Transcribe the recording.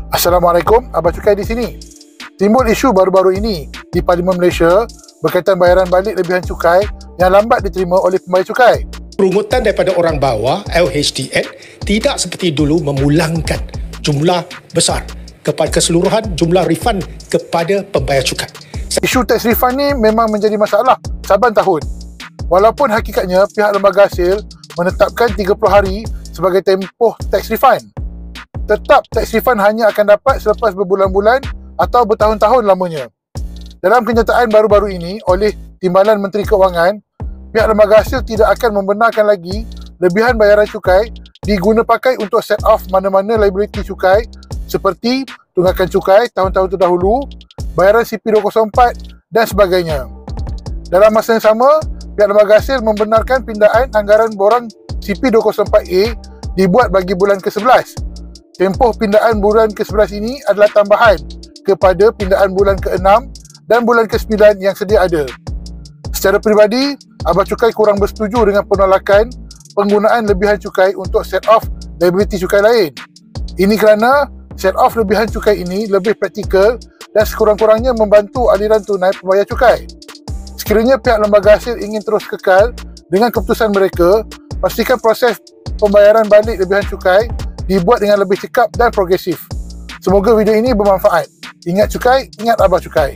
Assalamualaikum, Abah Cukai di sini. Timbul isu baru-baru ini di Parlimen Malaysia berkaitan bayaran balik lebihan cukai yang lambat diterima oleh pembayar cukai. Perungutan daripada orang bawah LHDN tidak seperti dulu memulangkan jumlah besar kepada keseluruhan jumlah refund kepada pembayar cukai. Isu tax refund ni memang menjadi masalah saban tahun. Walaupun hakikatnya pihak lembaga hasil menetapkan 30 hari sebagai tempoh tax refund, tetap tax refund hanya akan dapat selepas berbulan-bulan atau bertahun-tahun lamanya. Dalam kenyataan baru-baru ini oleh Timbalan Menteri Keuangan, pihak lembaga hasil tidak akan membenarkan lagi lebihan bayaran cukai diguna pakai untuk set off mana-mana liability cukai seperti tunggakan cukai tahun-tahun terdahulu, bayaran CP204 dan sebagainya. Dalam masa yang sama, pihak lembaga hasil membenarkan pindaan anggaran borang CP204A dibuat bagi bulan ke-11. Tempoh pindaan bulan ke-11 ini adalah tambahan kepada pindaan bulan ke-6 dan bulan ke-9 yang sedia ada. Secara peribadi, Abah Cukai kurang bersetuju dengan penolakan penggunaan lebihan cukai untuk set off liability cukai lain. Ini kerana set off lebihan cukai ini lebih praktikal dan sekurang-kurangnya membantu aliran tunai pembayar cukai. Sekiranya pihak lembaga hasil ingin terus kekal dengan keputusan mereka, pastikan proses pembayaran balik lebihan cukai dibuat dengan lebih cekap dan progresif. Semoga video ini bermanfaat. Ingat cukai, ingat Abah Cukai.